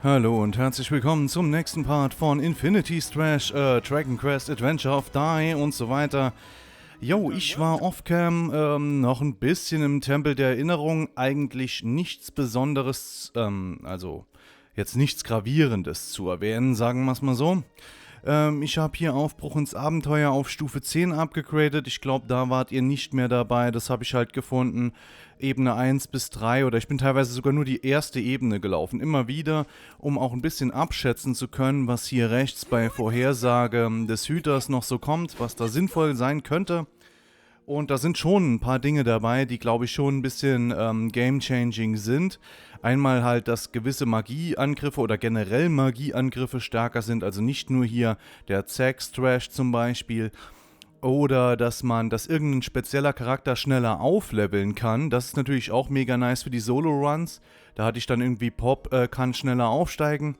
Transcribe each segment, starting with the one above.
Hallo und herzlich willkommen zum nächsten Part von Infinity Strash, Dragon Quest Adventure of Die und so weiter. Jo, ich war off-cam, noch ein bisschen im Tempel der Erinnerung, eigentlich nichts Besonderes, also jetzt nichts Gravierendes zu erwähnen, sagen wir es mal so. Ich habe hier Aufbruch ins Abenteuer auf Stufe 10 abgegradet. Ich glaube, da wart ihr nicht mehr dabei. Das habe ich halt gefunden. Ebene 1 bis 3 oder ich bin teilweise sogar nur die erste Ebene gelaufen. Immer wieder, um auch ein bisschen abschätzen zu können, was hier rechts bei Vorhersage des Hüters noch so kommt, was da sinnvoll sein könnte. Und da sind schon ein paar Dinge dabei, die glaube ich schon ein bisschen game-changing sind. Einmal halt, dass gewisse Magieangriffe oder generell Magieangriffe stärker sind, also nicht nur hier der Zack-Strash zum Beispiel. Oder dass irgendein spezieller Charakter schneller aufleveln kann. Das ist natürlich auch mega nice für die Solo-Runs. Da hatte ich dann irgendwie Pop, kann schneller aufsteigen.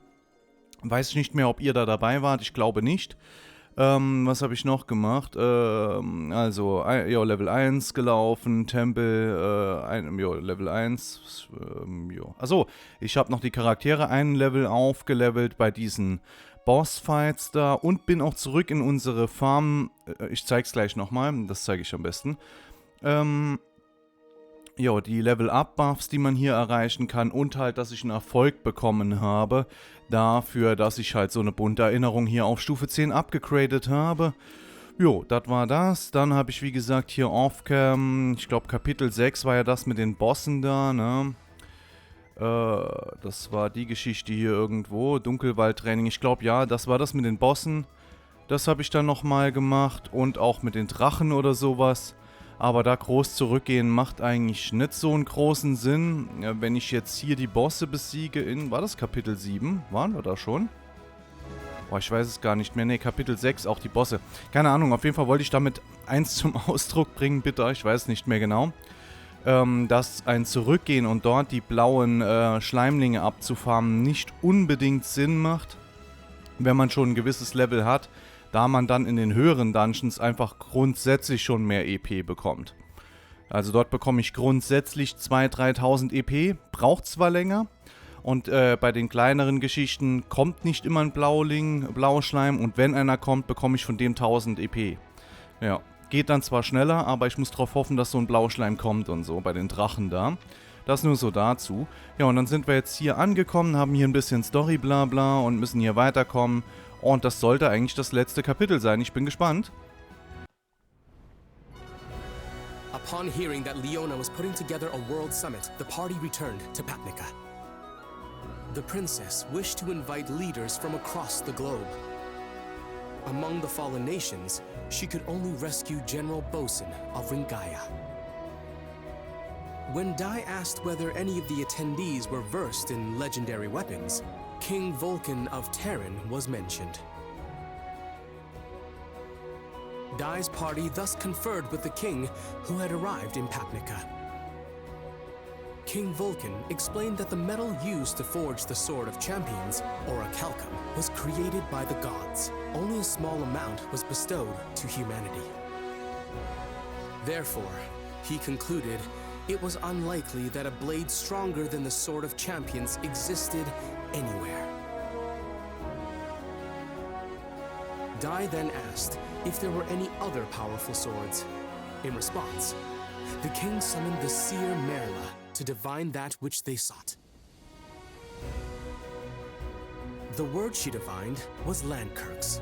Weiß ich nicht mehr, ob ihr da dabei wart, ich glaube nicht. Was habe ich noch gemacht? Level 1 gelaufen, Tempel, Level 1, Achso, ich habe noch die Charaktere ein Level aufgelevelt bei diesen Bossfights da und bin auch zurück in unsere Farm. Ich zeige es gleich nochmal, das zeige ich am besten. Die Level-Up-Buffs, die man hier erreichen kann und halt, dass ich einen Erfolg bekommen habe dafür, dass ich halt so eine bunte Erinnerung hier auf Stufe 10 abgegradet habe. Jo, das war das. Dann habe ich, wie gesagt, hier Offcam, ich glaube Kapitel 6 war ja das mit den Bossen da, ne? Das war die Geschichte hier irgendwo, Dunkelwaldtraining. Ich glaube, ja, das war das mit den Bossen. Das habe ich dann nochmal gemacht und auch mit den Drachen oder sowas. Aber da groß zurückgehen macht eigentlich nicht so einen großen Sinn. Ja, wenn ich jetzt hier die Bosse besiege in... War das Kapitel 7? Waren wir da schon? Boah, ich weiß es gar nicht mehr. Ne, Kapitel 6, auch die Bosse. Keine Ahnung, auf jeden Fall wollte ich damit eins zum Ausdruck bringen, bitte. Ich weiß nicht mehr genau. Dass ein Zurückgehen und dort die blauen Schleimlinge abzufarmen nicht unbedingt Sinn macht, wenn man schon ein gewisses Level hat. Da man dann in den höheren Dungeons einfach grundsätzlich schon mehr EP bekommt. Also dort bekomme ich grundsätzlich 2.000, 3.000 EP, braucht zwar länger. Und bei den kleineren Geschichten kommt nicht immer ein Blauschleim und wenn einer kommt, bekomme ich von dem 1000 EP. Ja, geht dann zwar schneller, aber ich muss darauf hoffen, dass so ein Blauschleim kommt und so, bei den Drachen da. Das nur so dazu. Ja, und dann sind wir jetzt hier angekommen, haben hier ein bisschen Story blabla und müssen hier weiterkommen. Und das sollte eigentlich das letzte Kapitel sein. Ich bin gespannt. Upon hearing that Leona was putting together a world summit, the party returned to Papnica. The princess wished to invite leaders from across the globe. Among the fallen nations, she could only rescue General Bosun of Ringaya. When Dai asked whether any of the attendees were versed in legendary weapons, King Vulcan of Terran was mentioned. Dai's party thus conferred with the king, who had arrived in Papnica. King Vulcan explained that the metal used to forge the Sword of Champions, or a calcum, was created by the gods. Only a small amount was bestowed to humanity. Therefore, he concluded it was unlikely that a blade stronger than the Sword of Champions existed anywhere. Dai then asked if there were any other powerful swords. In response, the king summoned the seer Merla to divine that which they sought. The word she divined was Landkirks,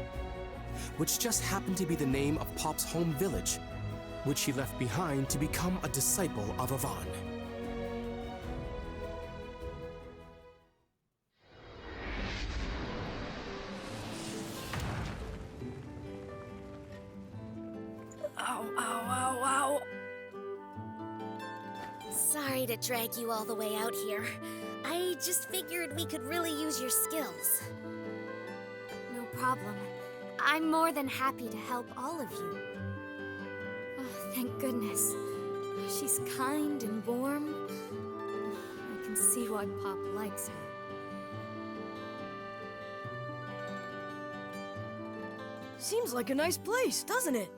which just happened to be the name of Pop's home village, which he left behind to become a disciple of Avan. Ow. Sorry to drag you all the way out here. I just figured we could really use your skills. No problem. I'm more than happy to help all of you. Oh, thank goodness. She's kind and warm. I can see why Pop likes her. Seems like a nice place, doesn't it?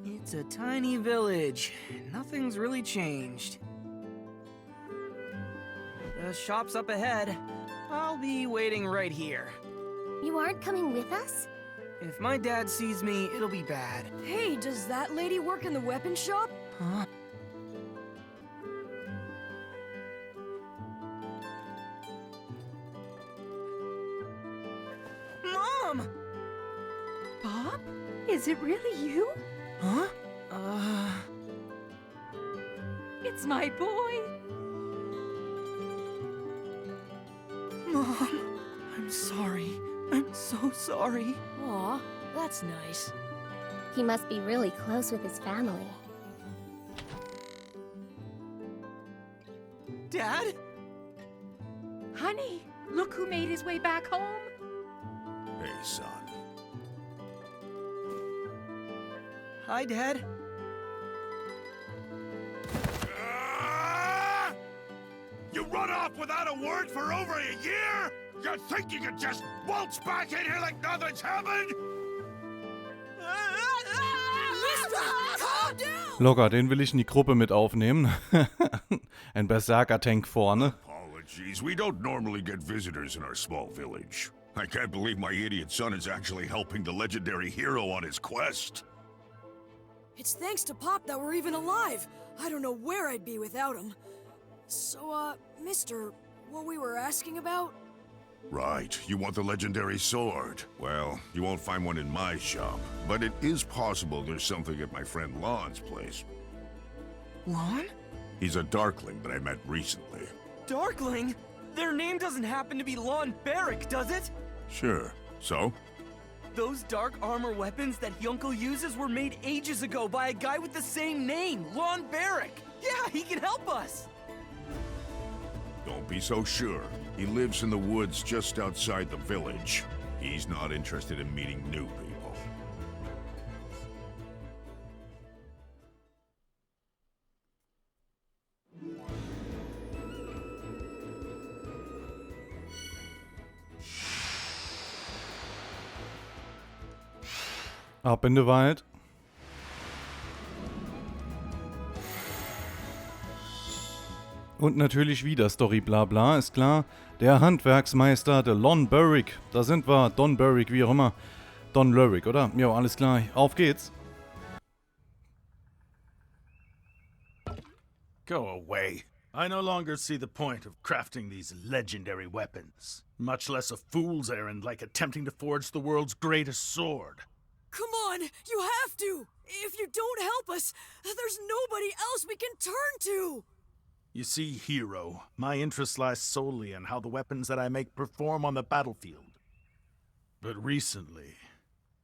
It's a tiny village. Nothing's really changed. The shop's up ahead. I'll be waiting right here. You aren't coming with us? If my dad sees me, it'll be bad. Hey, does that lady work in the weapon shop? Huh? Mom! Bob? Is it really you? Huh? It's my boy. Mom, I'm sorry. I'm so sorry. Aw, that's nice. He must be really close with his family. Dad? Honey, look who made his way back home. Hey, son. Hi, Dad. You run off without a word for over a year? You think you can just waltz back in here like nothing's happened? Calm down! Locker, den will ich in die Gruppe mit aufnehmen. Ein Berserker-Tank vorne. Apologies, we don't normally get visitors in our small village. I can't believe my idiot son is actually helping the legendary hero on his quest. It's thanks to Pop that we're even alive. I don't know where I'd be without him. So, mister, what we were asking about? Right, you want the legendary sword. Well, you won't find one in my shop, but it is possible there's something at my friend Lon's place. Lon? He's a Darkling that I met recently. Darkling? Their name doesn't happen to be Lon Barrick, does it? Sure. So? Those dark armor weapons that Yunkel uses were made ages ago by a guy with the same name, Lon Barrick. Yeah, he can help us. Don't be so sure. He lives in the woods just outside the village. He's not interested in meeting new people. Ab in den Wald. Und natürlich wieder Story Blabla, ist klar. Der Handwerksmeister, der Lon Barrick. Da sind wir, Don Barrick, wie auch immer. Don Lurrick, oder? Ja, alles klar. Auf geht's. Go away. I no longer see the point of crafting these legendary weapons. Much less a fool's errand like attempting to forge the world's greatest sword. Come on, you have to! If you don't help us, there's nobody else we can turn to! You see, hero, my interest lies solely in how the weapons that I make perform on the battlefield. But recently,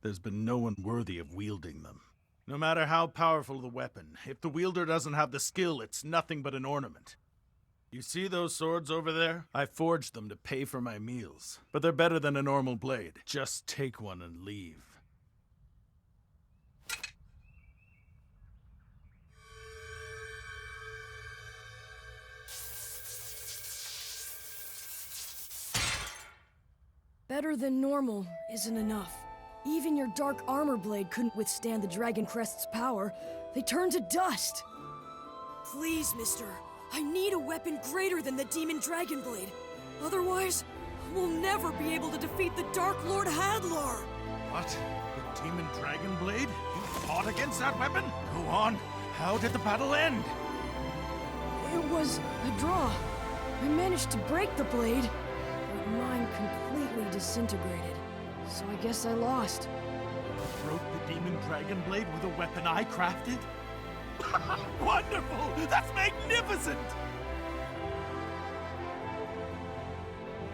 there's been no one worthy of wielding them. No matter how powerful the weapon, if the wielder doesn't have the skill, it's nothing but an ornament. You see those swords over there? I forged them to pay for my meals, but they're better than a normal blade. Just take one and leave. Better than normal isn't enough. Even your dark armor blade couldn't withstand the Dragon Crest's power. They turned to dust. Please, mister. I need a weapon greater than the Demon Dragon Blade. Otherwise, we'll never be able to defeat the Dark Lord Hadlar. What? The Demon Dragon Blade? You fought against that weapon? Go on. How did the battle end? It was a draw. I managed to break the blade, but mine completely disintegrated. So I guess I lost. You broke the Demon Dragon Blade with a weapon I crafted? Wonderful! That's magnificent!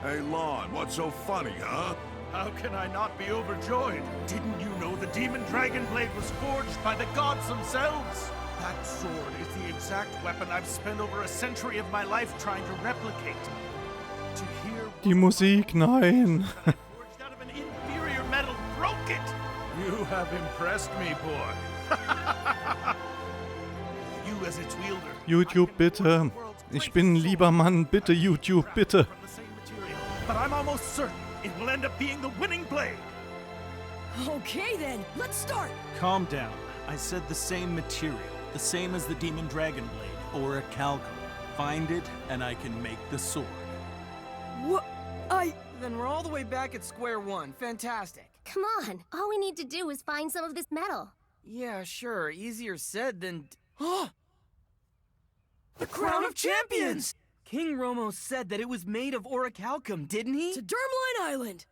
Hey, Lon, what's so funny, huh? How can I not be overjoyed? Didn't you know the Demon Dragon Blade was forged by the gods themselves? That sword is the exact weapon I've spent over a century of my life trying to replicate. To hear Die Musik, nein. forged out of an inferior metal broke it! You have impressed me, boy. You as its wielder. YouTube, bitte. Ich bin ein lieber Mann. Bitte, YouTube, bitte. From the same material, but I'm almost certain it will end up being the winning blade. Okay then, let's start! Calm down. I said the same material, the same as the Demon Dragon Blade, or a calcum. Find it, and I can make the sword. Then we're all the way back at square one. Fantastic. Come on, all we need to do is find some of this metal. Yeah, sure. Easier said than... The Crown of Champions! King Romo said that it was made of orichalcum, didn't he? To Dermaline Island!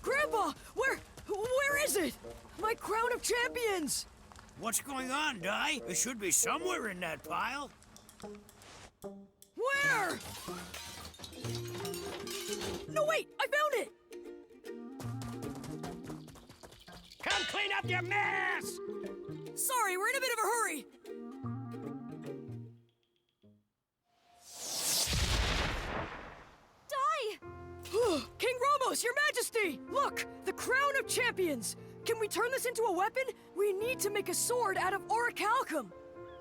Grandpa! Where is it? My Crown of Champions! What's going on, Dai? It should be somewhere in that pile. Where? No, wait! I found it! Come clean up your mess! Sorry, we're in a bit of a hurry! Die! King Romos, your majesty! Look! The Crown of Champions! Can we turn this into a weapon? We need to make a sword out of orichalcum!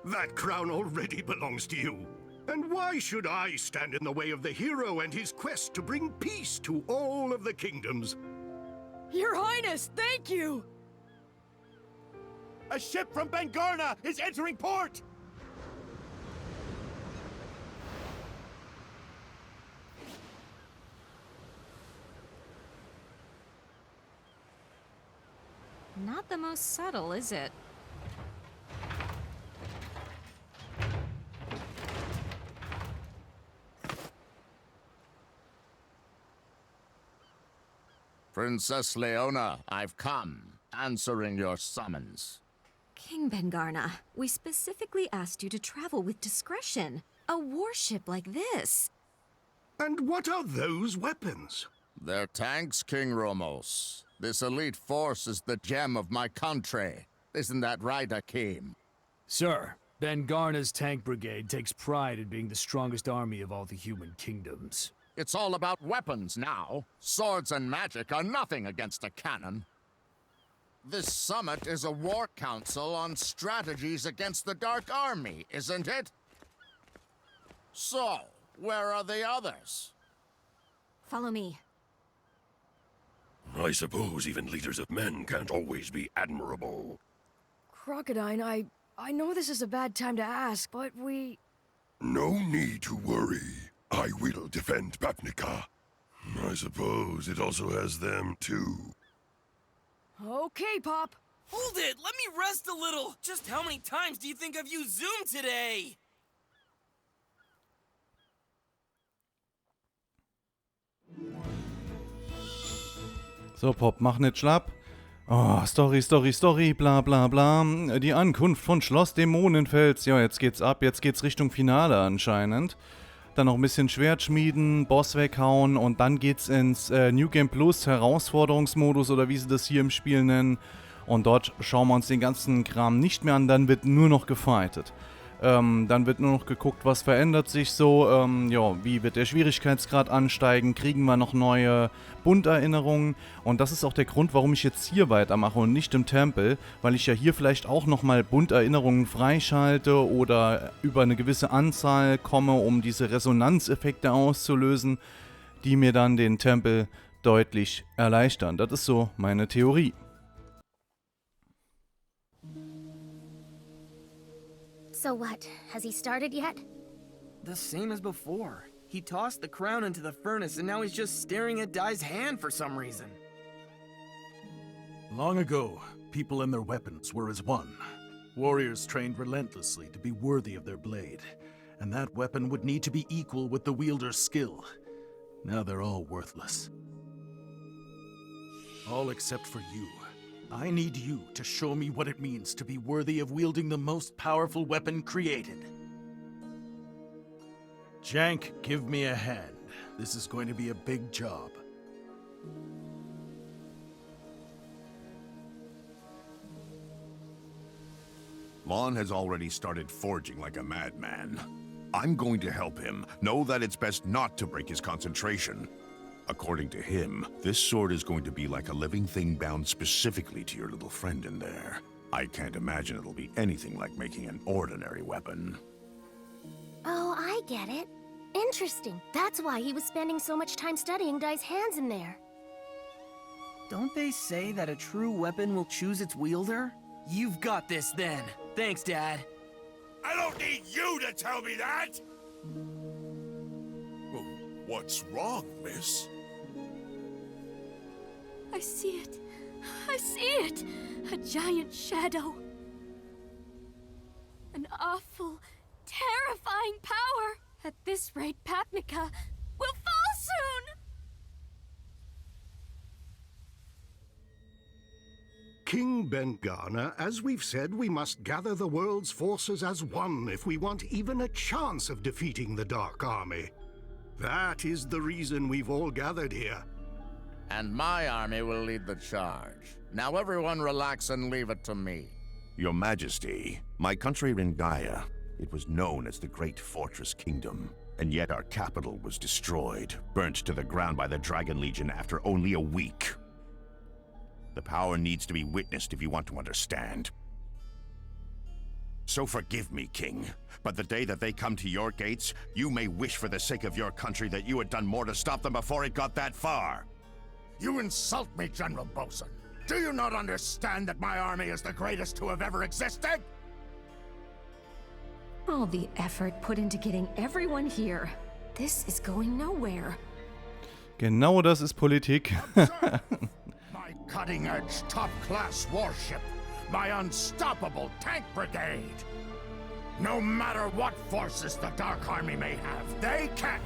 That crown already belongs to you. And why should I stand in the way of the hero and his quest to bring peace to all of the kingdoms? Your Highness, thank you! A ship from Bengarna is entering port! Not the most subtle, is it? Princess Leona, I've come, answering your summons. King Bengarna, we specifically asked you to travel with discretion. A warship like this. And what are those weapons? They're tanks, King Romos. This elite force is the gem of my country. Isn't that right, Akeem? Sir, Bengarna's tank brigade takes pride in being the strongest army of all the human kingdoms. It's all about weapons now. Swords and magic are nothing against a cannon. This summit is a war council on strategies against the Dark Army, isn't it? So, where are the others? Follow me. I suppose even leaders of men can't always be admirable. Crocodile, I know this is a bad time to ask, but we... No need to worry. I will defend Papnica. I suppose it also has them too. Okay, Pop. Hold it! Let me rest a little! Just how many times do you think I've used Zoom today? So, Pop, mach nicht schlapp. Oh, Story, bla bla bla. Die Ankunft von Schloss Dämonenfels. Ja, jetzt geht's ab, jetzt geht's Richtung Finale anscheinend. Dann noch ein bisschen Schwert schmieden, Boss weghauen und dann geht's ins New Game Plus Herausforderungsmodus oder wie sie das hier im Spiel nennen. Und dort schauen wir uns den ganzen Kram nicht mehr an, dann wird nur noch gefightet. Dann wird nur noch geguckt, was verändert sich so, ja, wie wird der Schwierigkeitsgrad ansteigen, kriegen wir noch neue Bunderinnerungen. Und das ist auch der Grund, warum ich jetzt hier weitermache und nicht im Tempel, weil ich ja hier vielleicht auch nochmal Bunderinnerungen freischalte oder über eine gewisse Anzahl komme, um diese Resonanzeffekte auszulösen, die mir dann den Tempel deutlich erleichtern. Das ist so meine Theorie. So what? Has he started yet? The same as before. He tossed the crown into the furnace and now he's just staring at Dai's hand for some reason. Long ago, people and their weapons were as one. Warriors trained relentlessly to be worthy of their blade, and that weapon would need to be equal with the wielder's skill. Now they're all worthless. All except for you. I need you to show me what it means to be worthy of wielding the most powerful weapon created. Jank, give me a hand. This is going to be a big job. Lon has already started forging like a madman. I'm going to help him. Know that it's best not to break his concentration. According to him, this sword is going to be like a living thing bound specifically to your little friend in there. I can't imagine it'll be anything like making an ordinary weapon. Oh, I get it. Interesting. That's why he was spending so much time studying Dai's hands in there. Don't they say that a true weapon will choose its wielder? You've got this then. Thanks, Dad. I don't need you to tell me that! Well, what's wrong, miss? I see it. I see it! A giant shadow. An awful, terrifying power. At this rate, Papnica will fall soon! King Ben-Garner, as we've said, we must gather the world's forces as one if we want even a chance of defeating the Dark Army. That is the reason we've all gathered here. And my army will lead the charge. Now everyone relax and leave it to me. Your Majesty, my country Ringaya, it was known as the Great Fortress Kingdom. And yet our capital was destroyed, burnt to the ground by the Dragon Legion after only a week. The power needs to be witnessed if you want to understand. So forgive me, King, but the day that they come to your gates, you may wish for the sake of your country that you had done more to stop them before it got that far. You insult me, General Bosun. Do you not understand that my army is the greatest to have ever existed? All the effort put into getting everyone here. This is going nowhere. Genau das ist Politik. My cutting-edge, top-class warship. My unstoppable tank brigade. No matter what forces the Dark Army may have, they can't.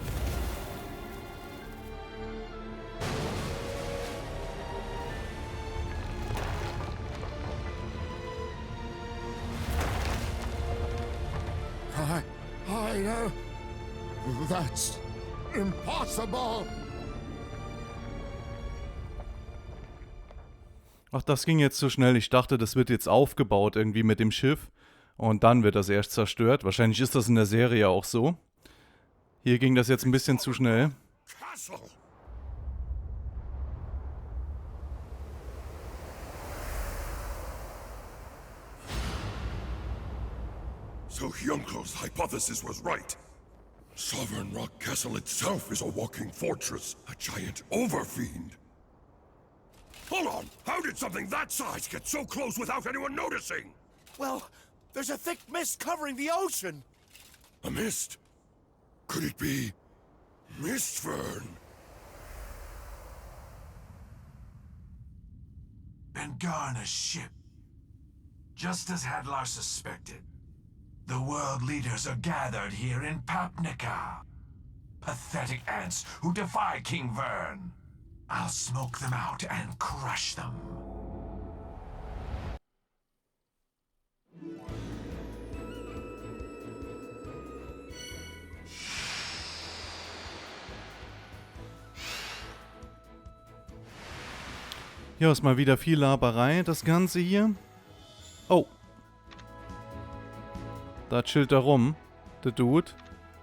I know. That's impossible. Ach, das ging jetzt zu schnell. Ich dachte, das wird jetzt aufgebaut irgendwie mit dem Schiff. Und dann wird das erst zerstört. Wahrscheinlich ist das in der Serie auch so. Hier ging das jetzt ein bisschen zu schnell. So Hyuncle's hypothesis was right. Sovereign Rock Castle itself is a walking fortress, a giant overfiend. Hold on! How did something that size get so close without anyone noticing? Well, there's a thick mist covering the ocean. A mist? Could it be Mistfern? Ben-Garner's ship. Just as Hadlar suspected. The world leaders are gathered here in Papnica. Pathetic ants who defy King Vern. I'll smoke them out and crush them. Ja, ist mal wieder viel Laberei, das Ganze hier. Oh. Da chillt er rum, der Dude.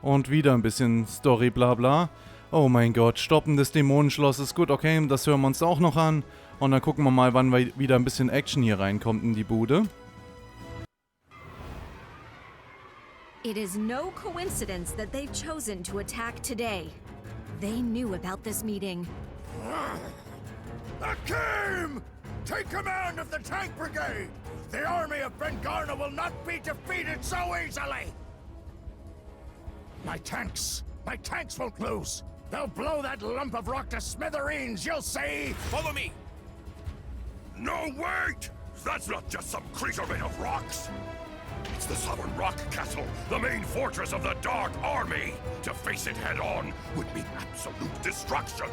Und wieder ein bisschen Story, bla bla. Oh mein Gott, Stoppen des Dämonenschlosses. Gut, okay, das hören wir uns auch noch an. Und dann gucken wir mal, wann wieder ein bisschen Action hier reinkommt in die Bude. It is no coincidence that they've chosen to attack today. They knew about this meeting. Akim! Take command of the tank brigade! The army of Ben-Garner will not be defeated so easily! My tanks won't lose! They'll blow that lump of rock to smithereens, you'll see! Follow me! No, wait! That's not just some creature made of rocks! It's the Sovereign Rock Castle, the main fortress of the Dark Army! To face it head-on would mean absolute destruction!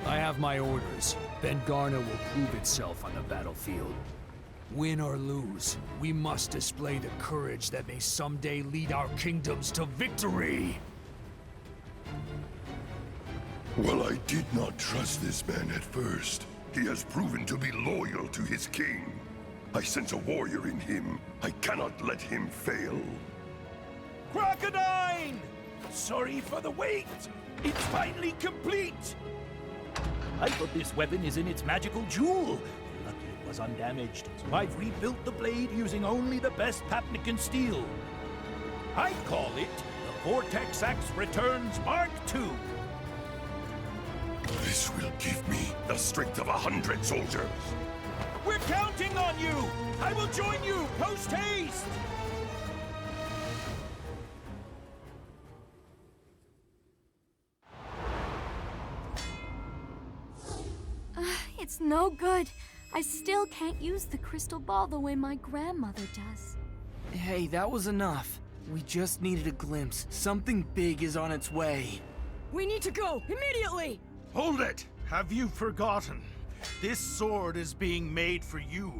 I have my orders. Ben-Garner will prove itself on the battlefield. Win or lose, we must display the courage that may someday lead our kingdoms to victory! Well, I did not trust this man at first. He has proven to be loyal to his king. I sense a warrior in him. I cannot let him fail. Crocodile! Sorry for the wait! It's finally complete! I thought this weapon is in its magical jewel. Lucky it was undamaged, so I've rebuilt the blade using only the best Papnican steel. I call it the Vortex Axe Returns Mark II. This will give me the strength of 100 soldiers. We're counting on you! I will join you post-haste! It's no good. I still can't use the crystal ball the way my grandmother does. Hey, that was enough. We just needed a glimpse. Something big is on its way. We need to go, immediately! Hold it! Have you forgotten? This sword is being made for you.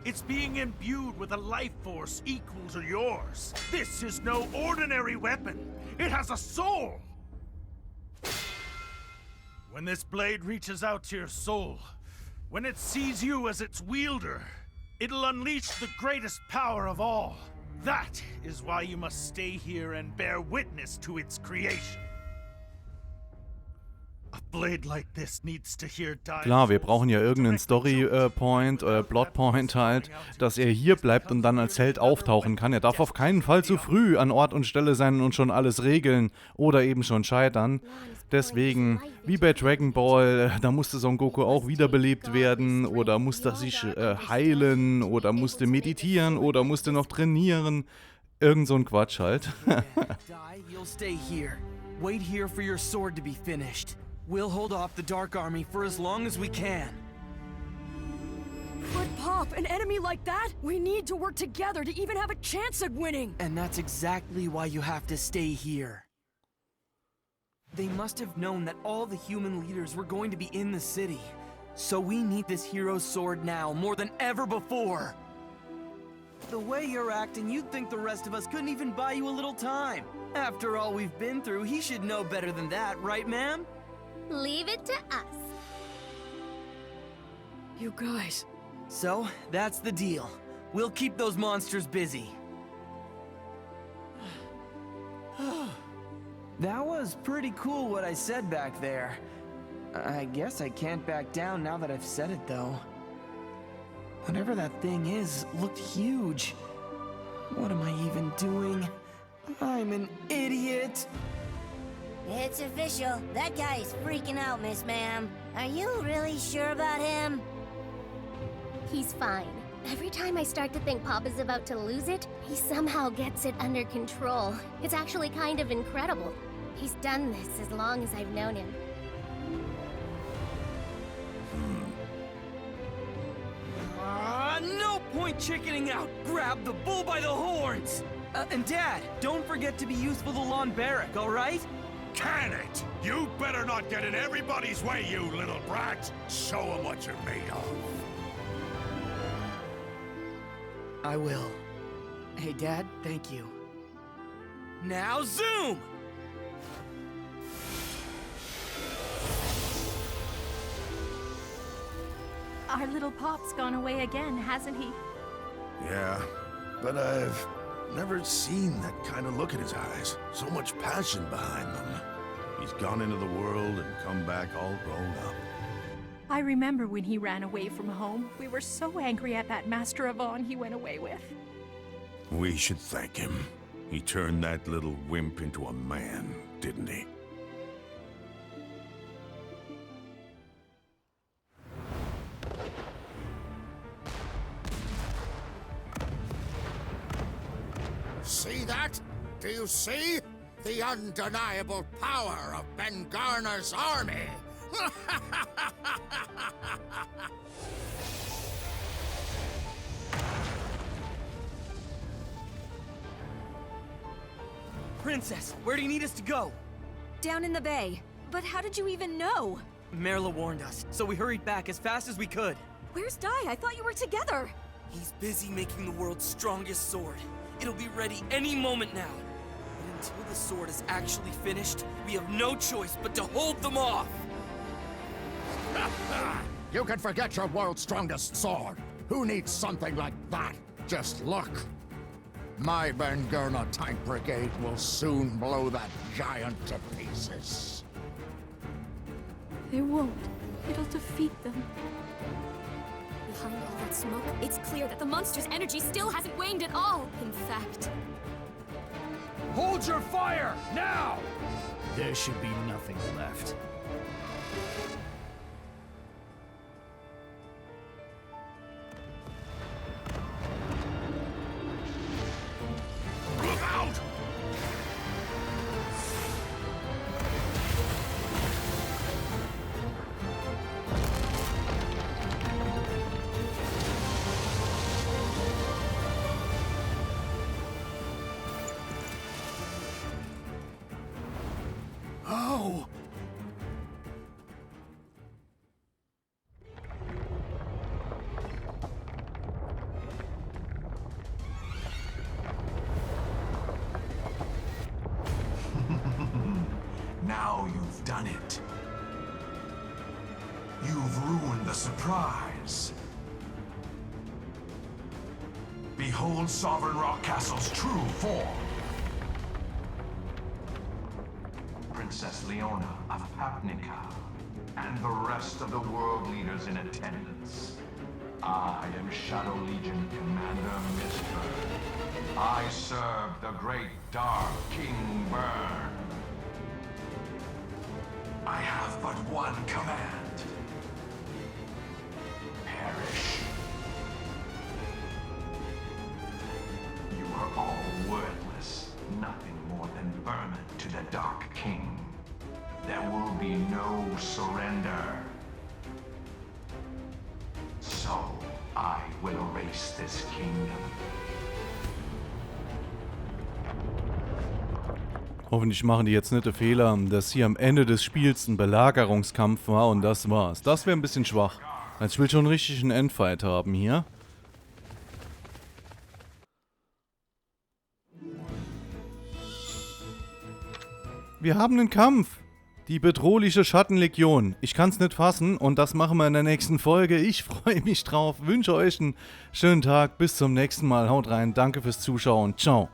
It's being imbued with a life force equal to yours. This is no ordinary weapon. It has a soul. When this blade reaches out to your soul, when it sees you as its wielder, it'll unleash the greatest power of all. That is why you must stay here and bear witness to its creation. A blade like this needs to hear die. Klar, wir brauchen ja irgendeinen Story-Point oder Plot-Point halt, dass er hier bleibt und dann als Held auftauchen kann. Er darf auf keinen Fall zu früh an Ort und Stelle sein und schon alles regeln oder eben schon scheitern. Deswegen, wie bei Dragon Ball, da musste Son Goku auch wiederbelebt werden oder musste sich heilen oder musste meditieren oder musste noch trainieren. Irgend so ein Quatsch halt. You'll stay here. Wait here for your sword to be finished. We'll hold off the Dark Army for as long as we can. But Pop, an enemy like that? We need to work together to even have a chance at winning! And that's exactly why you have to stay here. They must have known that all the human leaders were going to be in the city. So we need this hero's sword now, more than ever before. The way you're acting, you'd think the rest of us couldn't even buy you a little time. After all we've been through, he should know better than that, right, ma'am? Leave it to us. You guys. So, that's the deal. We'll keep those monsters busy. That was pretty cool what I said back there. I guess I can't back down now that I've said it, though. Whatever that thing is, looked huge. What am I even doing? I'm an idiot. It's official. That guy is freaking out, Miss Ma'am. Are you really sure about him? He's fine. Every time I start to think Pop is about to lose it, he somehow gets it under control. It's actually kind of incredible. He's done this as long as I've known him. No point chickening out! Grab the bull by the horns! And Dad, don't forget to be useful to Lon Barrack, alright? Can it? You better not get in everybody's way, you little brat! Show 'em what you're made of. I will. Hey, Dad, thank you. Now zoom! Our little Pop's gone away again, hasn't he? Yeah, but I've never seen that kind of look in his eyes. So much passion behind them. He's gone into the world and come back all grown up. I remember when he ran away from home. We were so angry at that Master Avans he went away with. We should thank him. He turned that little wimp into a man, didn't he? See that? Do you see? The undeniable power of Ben Garner's army! Princess, where do you need us to go? Down in the bay. But how did you even know? Merla warned us, so we hurried back as fast as we could. Where's Dai? I thought you were together. He's busy making the world's strongest sword. It'll be ready any moment now. But until the sword is actually finished, we have no choice but to hold them off. You can forget your world's strongest sword. Who needs something like that? Just look. My Ben Gurna tank brigade will soon blow that giant to pieces. They won't. It'll defeat them. Behind all that smoke, it's clear that the monster's energy still hasn't waned at all. In fact... Hold your fire, now! There should be nothing left. Look out! done it. You've ruined the surprise. Behold Sovereign Rock Castle's true form. Princess Leona of Papnica, and the rest of the world leaders in attendance. I am Shadow Legion Commander Mr. I serve the great Dark King Burn. I have but one command. Perish. You are all worthless, nothing more than vermin to the Dark King. There will be no surrender. So, I will erase this kingdom. Hoffentlich machen die jetzt nicht den Fehler, dass hier am Ende des Spiels ein Belagerungskampf war und das war's. Das wäre ein bisschen schwach. Also ich will schon richtig einen Endfight haben hier. Wir haben einen Kampf. Die bedrohliche Schattenlegion. Ich kann's nicht fassen und das machen wir in der nächsten Folge. Ich freue mich drauf. Wünsche euch einen schönen Tag. Bis zum nächsten Mal. Haut rein. Danke fürs Zuschauen. Ciao.